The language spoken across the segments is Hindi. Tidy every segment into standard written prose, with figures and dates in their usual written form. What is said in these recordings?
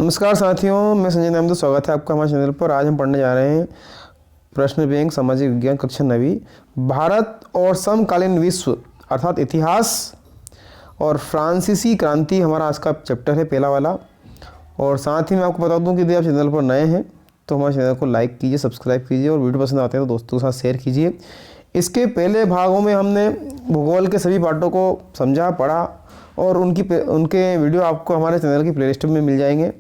नमस्कार साथियों, मैं संजय नामदेव। स्वागत है आपका हमारे चैनल पर। आज हम पढ़ने जा रहे हैं प्रश्न बैंक सामाजिक विज्ञान कक्षा 9वीं, भारत और समकालीन विश्व अर्थात इतिहास और फ्रांसीसी क्रांति। हमारा आज का चैप्टर है पहला वाला। और साथ ही मैं आपको बता दूं कि यदि आप चैनल पर नए हैं तो हमारे चैनल को लाइक कीजिए, सब्सक्राइब कीजिए और वीडियो पसंद आते हैं तो दोस्तों के साथ शेयर कीजिए। इसके पहले भागों में हमने भूगोल के सभी पाठों को समझा, पढ़ा और उनके वीडियो आपको हमारे चैनल की प्लेलिस्ट में मिल जाएंगे।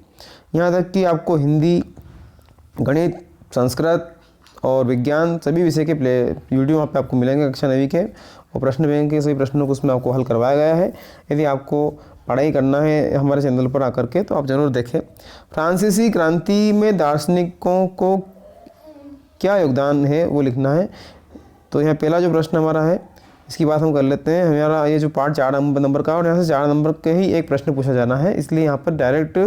यहाँ तक कि आपको हिंदी, गणित, संस्कृत और विज्ञान सभी विषय के वीडियो वहाँ पे आपको मिलेंगे कक्षा 9वीं के। और प्रश्न बैंक के सभी प्रश्नों को उसमें आपको हल करवाया गया है। यदि आपको पढ़ाई करना है हमारे चैनल पर आकर के तो आप ज़रूर देखें। फ्रांसीसी क्रांति में दार्शनिकों को क्या योगदान है वो लिखना है। तो यहाँ पहला जो प्रश्न हमारा है इसकी बात हम कर लेते हैं। हमारा ये जो पार्ट 4 नंबर का और यहाँ से 4 नंबर के ही एक प्रश्न पूछा जाना है, इसलिए यहाँ पर डायरेक्ट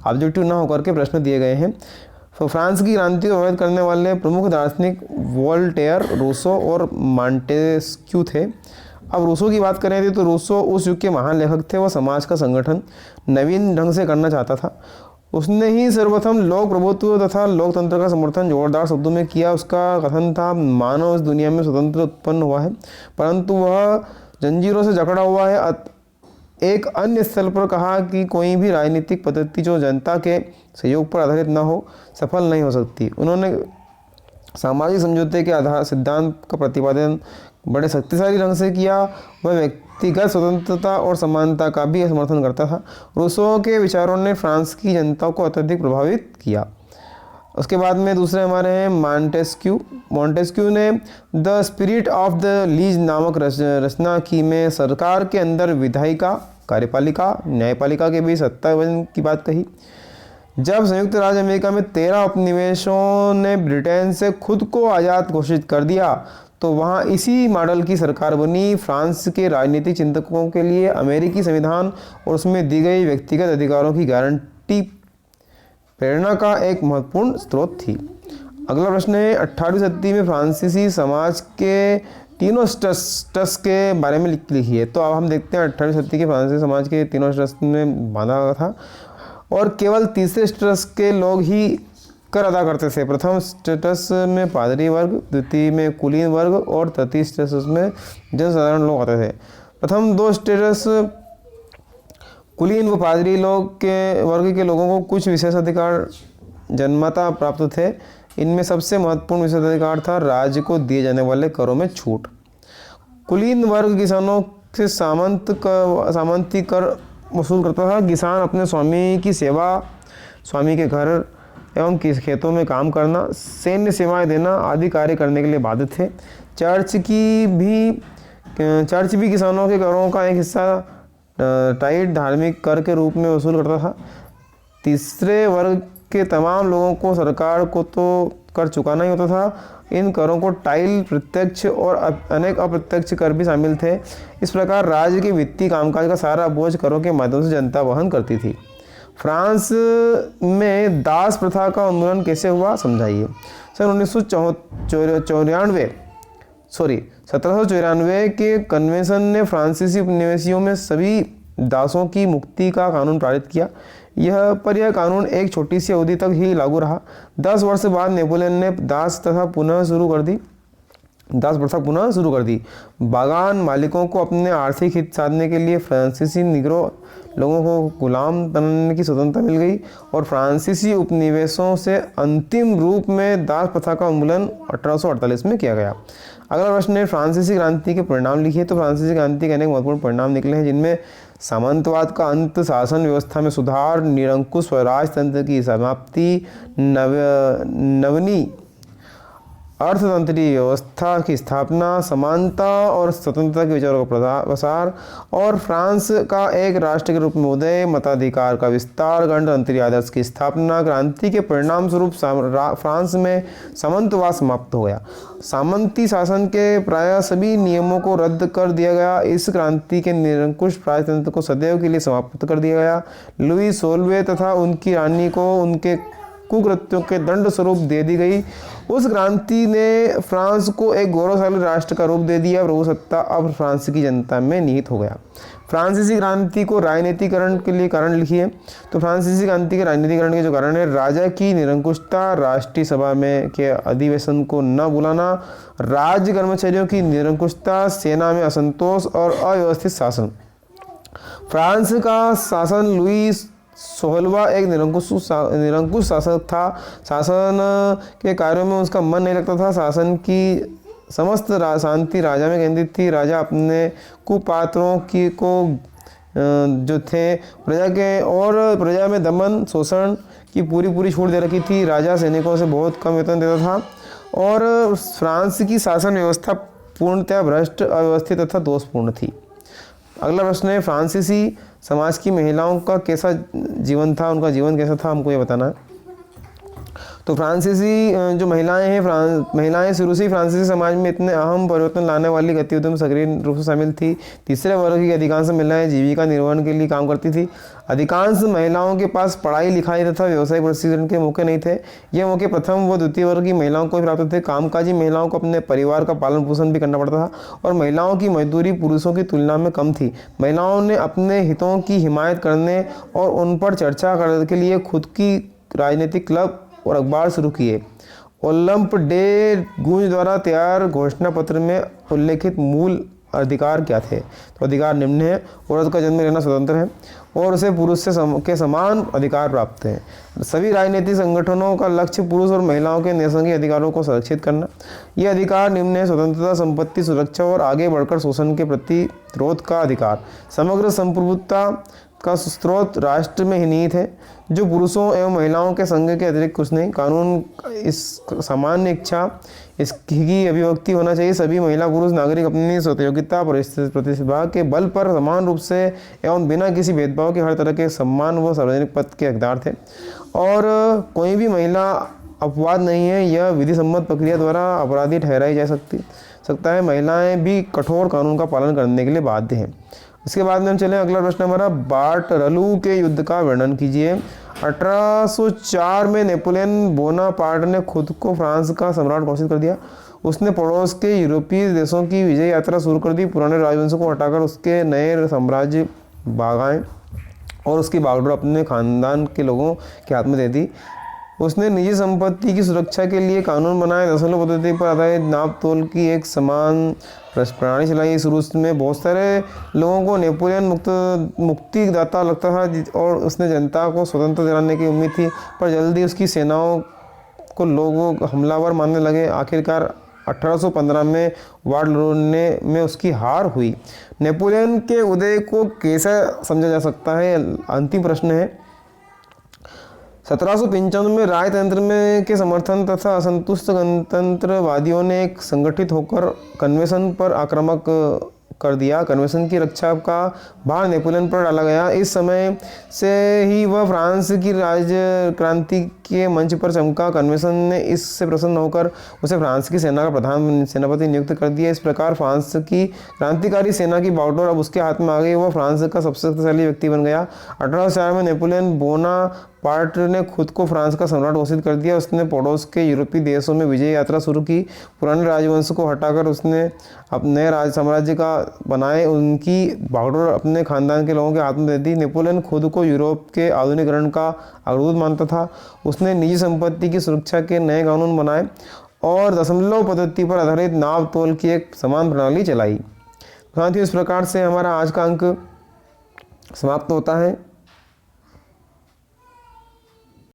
ऑब्जेक्टिव ना होकर के प्रश्न दिए गए हैं। तो फ्रांस की क्रांति को प्रभावित करने वाले प्रमुख दार्शनिक वोल्टेयर, रूसो और मॉन्टेस्क्यू थे। अब रूसो की बात करें तो रूसो उस युग के महान लेखक थे। वह समाज का संगठन नवीन ढंग से करना चाहता था। उसने ही सर्वप्रथम लोक प्रभुत्व तथा लोकतंत्र का समर्थन जोरदार शब्दों में किया। उसका कथन था, मानव इस दुनिया में स्वतंत्र उत्पन्न हुआ है परंतु वह जंजीरों से जकड़ा हुआ है। एक अन्य स्थल पर कहा कि कोई भी राजनीतिक पद्धति जो जनता के सहयोग पर आधारित न हो सफल नहीं हो सकती। उन्होंने सामाजिक समझौते के आधार सिद्धांत का प्रतिपादन बड़े शक्तिशाली ढंग से किया। वह व्यक्तिगत स्वतंत्रता और समानता का भी समर्थन करता था। रूसो के विचारों ने फ्रांस की जनता को अत्यधिक प्रभावित किया। उसके बाद में दूसरे हमारे हैं मॉन्टेस्क्यू। मॉन्टेस्क्यू ने the spirit of the lease नामक रचना की में सरकार के अंदर विधायिका, कार्यपालिका, न्यायपालिका के बीच सत्ता विभाजन की बात कही। जब संयुक्त राज्य अमेरिका में 13 उपनिवेशों ने ब्रिटेन से खुद को आज़ाद घोषित कर दिया तो वहाँ इसी मॉडल की सरकार बनी। फ्रांस के राजनीतिक चिंतकों के लिए अमेरिकी संविधान और उसमें दी गई व्यक्तिगत अधिकारों की गारंटी प्रेरणा का एक महत्वपूर्ण स्रोत थी। अगला प्रश्न है, 18वीं सदी में फ्रांसीसी समाज के तीनों ट्रस्ट के बारे में लिखिए। तो अब हम देखते हैं 18वीं सदी के फ्रांसीसी समाज के तीनों ट्रस्ट में बांधा गया था और केवल तीसरे ट्रस्ट के लोग ही कर अदा करते थे। प्रथम स्टेटस में पादरी वर्ग, द्वितीय में कुलीन वर्ग और तृतीय स्टेटस में जनसाधारण लोग आते थे। प्रथम 2 स्टेटस कुलीन व पादरी लोग के वर्ग के लोगों को कुछ विशेषाधिकार जन्मता प्राप्त थे। इनमें सबसे महत्वपूर्ण विशेषाधिकार था राज्य को दिए जाने वाले करों में छूट। कुलीन वर्ग किसानों से सामंती कर वसूल करता था। किसान अपने स्वामी की सेवा, स्वामी के घर एवं खेतों में काम करना, सैन्य सेवाएं देना आदि कार्य करने के लिए बाधित थे। चर्च भी किसानों के करों का एक हिस्सा टाइट धार्मिक कर के रूप में वसूल करता था। तीसरे वर्ग के तमाम लोगों को सरकार को तो कर चुकाना ही होता था। इन करों को टाइल, प्रत्यक्ष और अनेक अप्रत्यक्ष कर भी शामिल थे। इस प्रकार राज्य के वित्तीय कामकाज का सारा बोझ करों के माध्यम से जनता वहन करती थी। फ्रांस में दास प्रथा का उन्मूलन कैसे हुआ समझाइए। सन 1794 के कन्वेंशन ने फ्रांसीसी उपनिवेशियों में सभी दासों की मुक्ति का कानून पारित किया। यह कानून एक छोटी सी अवधि तक ही लागू रहा। 10 वर्ष बाद नेपोलियन ने दास प्रथा पुनः शुरू कर दी। बागान मालिकों को अपने आर्थिक हित साधने के लिए फ्रांसीसी निग्रो लोगों को गुलाम बनाने की स्वतंत्रता मिल गई और फ्रांसीसी उपनिवेशों से अंतिम रूप में दास प्रथा का उन्मूलन 1848 में किया गया। अगला प्रश्न है, फ्रांसीसी क्रांति के परिणाम लिखिए। तो फ्रांसीसी क्रांति के अनेक महत्वपूर्ण परिणाम निकले हैं, जिनमें सामंतवाद का अंत, शासन व्यवस्था में सुधार, निरंकुश स्वराज तंत्र की समाप्ति, नवनी अर्थतंत्रीय व्यवस्था की स्थापना, समानता और स्वतंत्रता के विचारों का प्रसार और फ्रांस का एक राष्ट्र के रूप में उदय, मताधिकार का विस्तार, गणतंत्रीय आदर्श की स्थापना। क्रांति के परिणाम स्वरूप फ्रांस में सामंतवाद समाप्त हो गया। सामंती शासन के प्रायः सभी नियमों को रद्द कर दिया गया। इस क्रांति के निरंकुश राजतंत्र को सदैव के लिए समाप्त कर दिया गया। लुई 16वें तथा उनकी रानी को उनके कुकृत्यों के दंड स्वरूप दे दी गई। उस क्रांति ने फ्रांस को एक गौरवशाली राष्ट्र का रूप दे दिया। प्रभुसत्ता अब फ्रांस की जनता में निहित हो गया। फ्रांसीसी क्रांति को राजनीतिकरण के लिए कारण लिखिए। तो फ्रांसीसी क्रांति के राजनीतिकरण के जो कारण है, राजा की निरंकुशता, राष्ट्रीय सभा में के अधिवेशन को न बुलाना, राज्य कर्मचारियों की निरंकुशता, सेना में असंतोष और अव्यवस्थित शासन। फ्रांस का शासन लुई 16वां एक निरंकुश शासक था। शासन के कार्यों में उसका मन नहीं लगता था। शासन की समस्त शांति राजा में केंद्रित थी। राजा अपने कुपात्रों की को जो थे प्रजा के, और प्रजा में दमन शोषण की पूरी छूट दे रखी थी। राजा सैनिकों से बहुत कम वेतन देता था और फ्रांस की शासन व्यवस्था पूर्णतः भ्रष्ट, अव्यवस्थित तथा दोषपूर्ण थी। अगला प्रश्न है, फ्रांसीसी समाज की महिलाओं का कैसा जीवन था, उनका जीवन कैसा था, हमको ये बताना है। तो फ्रांसीसी जो महिलाएं हैं, महिलाएं शुरू से ही फ्रांसीसी समाज में इतने अहम परिवर्तन लाने वाली गतिविधियों में सक्रिय रूप से शामिल थी। तीसरे वर्ग की अधिकांश महिलाएं जीविका निर्वहन के लिए काम करती थी। अधिकांश महिलाओं के पास पढ़ाई लिखाई तथा व्यवसायिक प्रशिक्षण के मौके नहीं थे। ये मौके प्रथम व द्वितीय वर्ग की महिलाओं को प्राप्त थे। कामकाजी महिलाओं को अपने परिवार का पालन पोषण भी करना पड़ता था और महिलाओं की मजदूरी पुरुषों की तुलना में कम थी। महिलाओं ने अपने हितों की हिमायत करने और उन पर चर्चा करने के लिए खुद की राजनीतिक क्लब और अखबार शुरू किए। ओलंप डे गूंज द्वारा तैयार घोषणा पत्र में उल्लेखित मूल अधिकार क्या थे? तो अधिकार निम्न है। औरत का जन्म लेना स्वतंत्र है और उसे पुरुष के समान अधिकार प्राप्त हैं। सभी राजनीतिक संगठनों का लक्ष्य पुरुष और महिलाओं के निसंगि अधिकारों को संरक्षित करना। ये अधिकार निम्न है: स्वतंत्रता, संपत्ति सुरक्षा और आगे बढ़कर शोषण के प्रतिरोध का अधिकार। समग्र संप्रभुता का स्रोत राष्ट्र में ही निहित है, जो पुरुषों एवं महिलाओं के संघ के अतिरिक्त कुछ नहीं। कानून इस सामान्य इच्छा इसकी अभिव्यक्ति होना चाहिए। सभी महिला पुरुष नागरिक अपनी स्वयोग्यता प्रतिभा के बल पर समान रूप से एवं बिना किसी भेदभाव के हर तरह के सम्मान व सार्वजनिक पद के हकदार थे और कोई भी महिला अपवाद नहीं है। यह विधि सम्मत प्रक्रिया द्वारा अपराधी ठहराई जा सकता है। महिलाएं भी कठोर कानून का पालन करने के लिए बाध्य हैं। इसके बाद में हम चलें, अगला प्रश्न हमारा, वाटरलू के युद्ध का वर्णन कीजिए। 1804 में नेपोलियन बोनापार्ट ने खुद को फ्रांस का सम्राट घोषित कर दिया। उसने पड़ोस के यूरोपीय देशों की विजय यात्रा शुरू कर दी। पुराने राजवंशों को हटाकर उसके नए साम्राज्य बागाएं और उसकी बागडोर अपने खानदान के लोगों के हाथ में दे दी। उसने निजी संपत्ति की सुरक्षा के लिए कानून बनाए। दशमलव पद्धति पर आधारित नाप तोल की एक समान प्रणाली चलाई। शुरू में बहुत सारे लोगों को नेपोलियन मुक्तिदाता लगता था और उसने जनता को स्वतंत्र दिलाने की उम्मीद थी, पर जल्दी उसकी सेनाओं को लोगों हमलावर मानने लगे। आखिरकार 1815 में वाटरलू में उसकी हार हुई। नेपोलियन के उदय को कैसा समझा जा सकता है? अंतिम प्रश्न है। 1795 में राजतंत्र में के समर्थन तथा असंतुष्ट गणतंत्रवादियों ने एक संगठित होकर कन्वेंशन पर आक्रामक कर दिया। कन्वेंशन की रक्षा का भार नेपोलियन पर डाला गया। इस समय से ही वह फ्रांस की राज्य क्रांति के मंच पर चमका। कन्वेंशन ने इससे प्रसन्न होकर उसे फ्रांस की सेना का प्रधान सेनापति नियुक्त कर दिया। इस प्रकार फ्रांस की क्रांतिकारी सेना की बागडोर अब उसके हाथ में आ गई। वह फ्रांस का सबसे शक्तिशाली व्यक्ति बन गया। 1804 में नेपोलियन बोनापार्ट ने खुद को फ्रांस का सम्राट घोषित कर दिया। उसने पड़ोस के यूरोपीय देशों में विजय यात्रा शुरू की। पुराने राजवंश को हटाकर उसने अपने राज साम्राज्य का बनाए। उनकी बागडोर अपने खानदान के लोगों के हाथ में दे दी। नेपोलियन खुद को यूरोप के आधुनिकीकरण का अग्रदूत मानता था। उसने निजी संपत्ति की सुरक्षा के नए कानून बनाए और दशमलव पद्धति पर आधारित नाप तोल की एक समान प्रणाली चलाई। साथियों, इस प्रकार से हमारा आज का अंक समाप्त होता है।